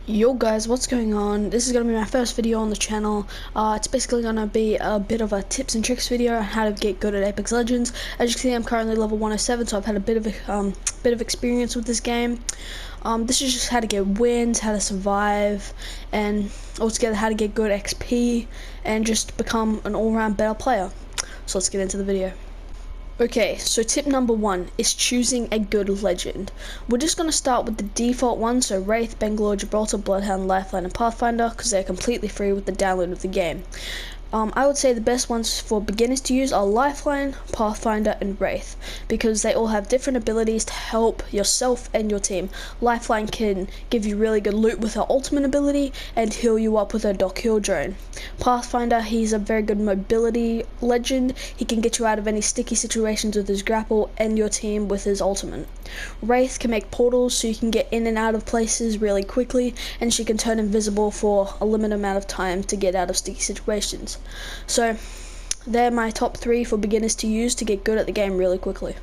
Yo guys, what's going on? This is going to be my first video on the channel. It's basically going to be a bit of a tips and tricks video on how to get good at Apex Legends. As you can see, I'm currently level 107, so I've had a bit of experience with this game. This is just how to get wins, how to survive, and altogether how to get good XP and just become an all-round better player. So let's get into the video. Okay, so tip number 1 is choosing a good legend. We're just going to start with the default ones, so Wraith, Bangalore, Gibraltar, Bloodhound, Lifeline, and Pathfinder, because they're completely free with the download of the game. I would say the best ones for beginners to use are Lifeline, Pathfinder, and Wraith, because they all have different abilities to help yourself and your team. Lifeline can give you really good loot with her ultimate ability and heal you up with her Doc Heal drone. Pathfinder, he's a very good mobility legend. He can get you out of any sticky situations with his grapple and your team with his ultimate. Wraith can make portals so you can get in and out of places really quickly, and she can turn invisible for a limited amount of time to get out of sticky situations. So they're my top 3 for beginners to use to get good at the game really quickly.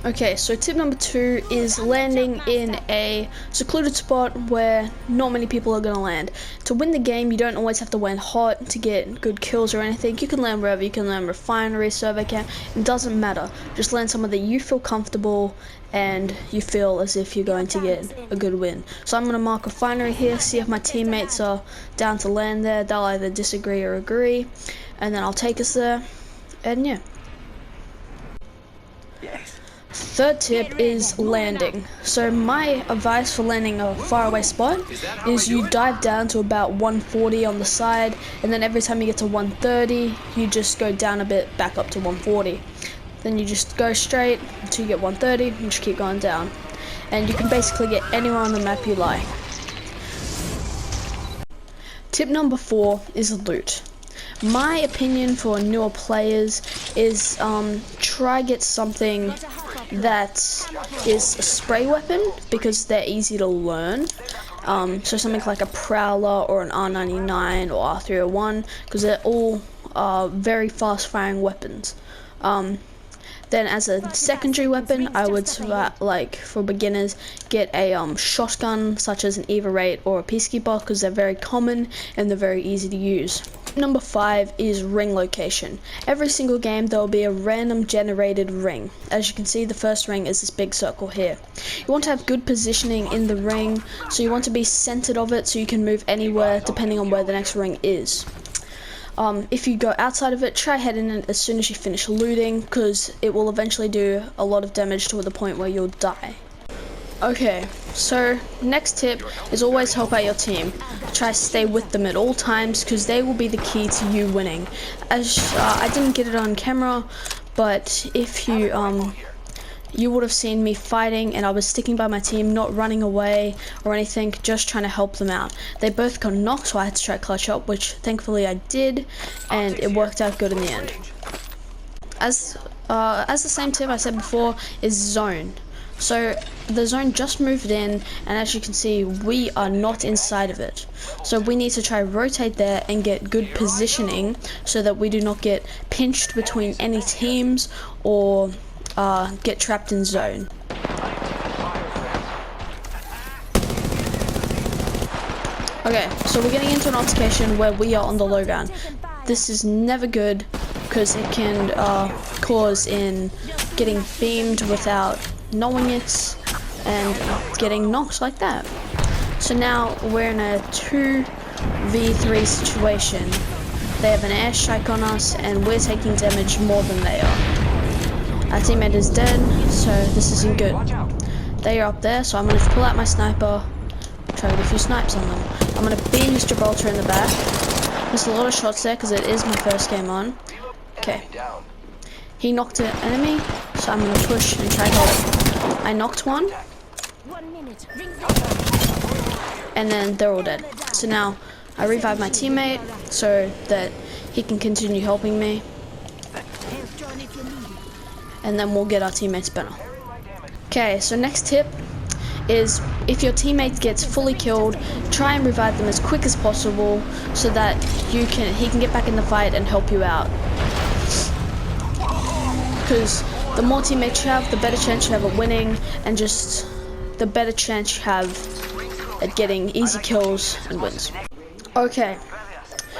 Okay, so tip number 2 is landing in a secluded spot where not many people are going to land. To win the game, you don't always have to land hot to get good kills or anything. You can land wherever. You can land refinery, survey camp. It doesn't matter. Just land somewhere that you feel comfortable and you feel as if you're going to get a good win. So I'm going to mark refinery here, see if my teammates are down to land there. They'll either disagree or agree, and then I'll take us there, and yeah. Third tip is landing. So my advice for landing a faraway spot is you dive down to about 140 on the side, and then every time you get to 130, you just go down a bit back up to 140. Then you just go straight until you get 130 and just keep going down. And you can basically get anywhere on the map you like. Tip number 4 is loot. My opinion for newer players is try get something that is a spray weapon because they're easy to learn. So something like a Prowler or an R99 or R301, because they're all very fast firing weapons. Then as a secondary weapon, I would like for beginners get a shotgun such as an Eva Rate or a Peacekeeper, because they're very common and they're very easy to use. Number 5 is ring location. Every single game there will be a random generated ring. As you can see, the first ring is this big circle here. You want to have good positioning in the ring, so you want to be centered of it so you can move anywhere depending on where the next ring is. If you go outside of it, try heading in as soon as you finish looting, because it will eventually do a lot of damage to the point where you'll die. Okay, so next tip is always help out your team. Try to stay with them at all times, because they will be the key to you winning. As I didn't get it on camera, but if you would have seen me fighting and I was sticking by my team, not running away or anything, just trying to help them out. They both got knocked, so I had to try clutch up, which thankfully I did, and it worked out good in the end. As the same tip I said before is zone. So the zone just moved in, and as you can see, we are not inside of it. So we need to try rotate there and get good positioning so that we do not get pinched between any teams or get trapped in zone. Okay, so we're getting into an altercation where we are on the low ground. This is never good because it can cause in getting beamed without knowing it and getting knocked like that. So now we're in a 2v3 situation. They have an airstrike on us and we're taking damage more than they are. Our teammate is dead, so this isn't good. They are up there, so I'm going to pull out my sniper, try to get a few snipes on them. I'm going to beam this Gibraltar in the back. Missed a lot of shots there because it is my first game on. Okay. He knocked an enemy, so I'm going to push and try to help. I knocked one, and then they're all dead. So now I revive my teammate so that he can continue helping me, and then we'll get our teammates better. Okay, so next tip is if your teammate gets fully killed, try and revive them as quick as possible so that he can get back in the fight and help you out. Because the more teammates you have, the better chance you have of winning, and just the better chance you have at getting easy kills and wins. Okay.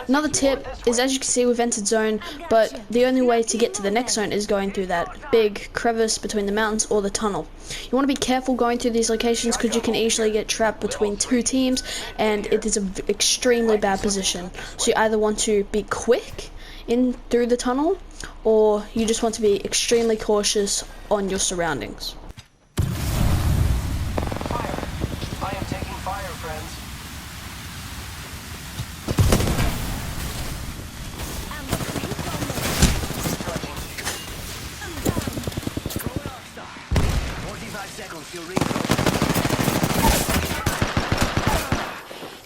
Another tip is, as you can see, we've entered zone, but the only way to get to the next zone is going through that big crevice between the mountains or the tunnel. You want to be careful going through these locations because you can easily get trapped between two teams, and it is an extremely bad position. So you either want to be quick in through the tunnel, or you just want to be extremely cautious on your surroundings. I am taking fire, friends.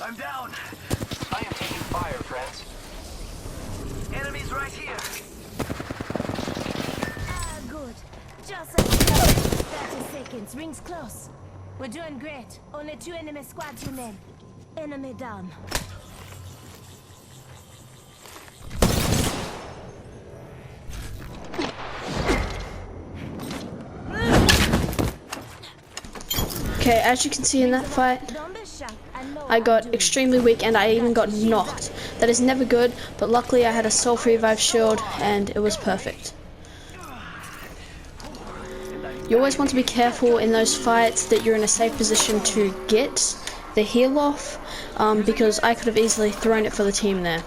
I'm down. I am taking fire, friends. Enemies right here. Good. Just 30 seconds. Rings close. We're doing great. Only 2 enemy squads remain. Enemy down. Okay, as you can see in that fight, I got extremely weak and I even got knocked. That is never good, but luckily I had a self revive shield and it was perfect. You always want to be careful in those fights that you're in a safe position to get the heal off, because I could have easily thrown it for the team there.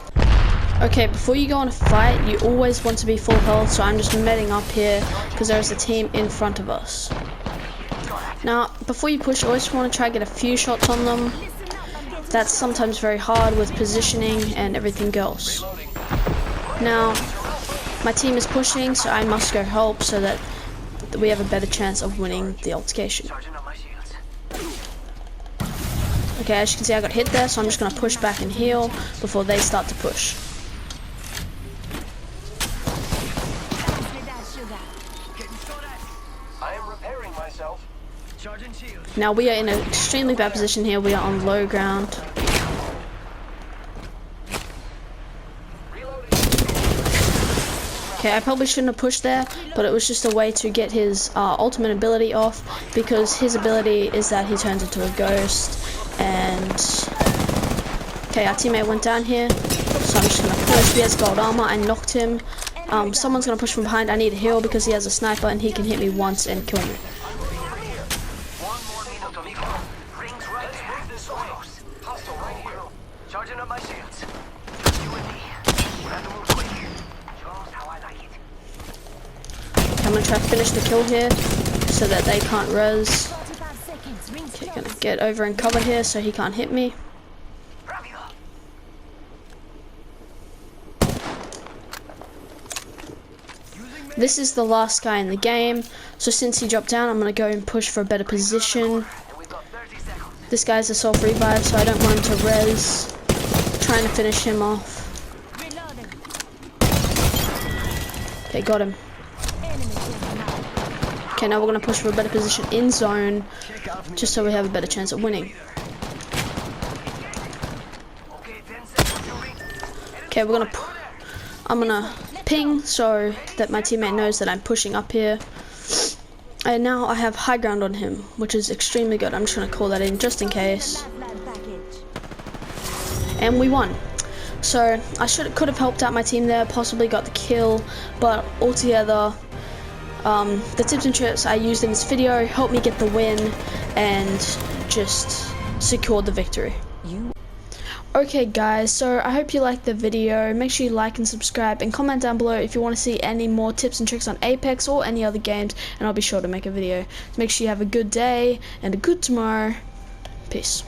Okay, before you go on a fight, you always want to be full health, so I'm just medding up here because there's a team in front of us. Now, before you push, you always want to try to get a few shots on them. That's sometimes very hard with positioning and everything else. Now, my team is pushing, so I must go help so that we have a better chance of winning the altercation. Okay, as you can see, I got hit there, so I'm just going to push back and heal before they start to push. I am repairing myself. Now we are in an extremely bad position here. We are on low ground. Okay, I probably shouldn't have pushed there, but it was just a way to get his ultimate ability off, because his ability is that he turns into a ghost. And okay, our teammate went down here, so I'm just gonna push. He has gold armor. I knocked him. Someone's gonna push from behind. I need a heal because he has a sniper and he can hit me once and kill me. Charging up my shields. I'm gonna try to finish the kill here so that they can't res. Okay, gonna get over and cover here so he can't hit me. This is the last guy in the game, so since he dropped down, I'm gonna go and push for a better position. This guy's a self revive, so I don't want him to res. Trying to finish him off. Okay, got him. Okay, now we're gonna push for a better position in zone, just so we have a better chance of winning. Okay, I'm gonna ping so that my teammate knows that I'm pushing up here. And now I have high ground on him, which is extremely good. I'm just gonna call that in just in case. And we won. So I could have helped out my team there, possibly got the kill, but altogether, the tips and tricks I used in this video helped me get the win and just secured the victory. Okay guys, so I hope you liked the video. Make sure you like and subscribe and comment down below if you want to see any more tips and tricks on Apex or any other games, and I'll be sure to make a video. So make sure you have a good day and a good tomorrow. Peace.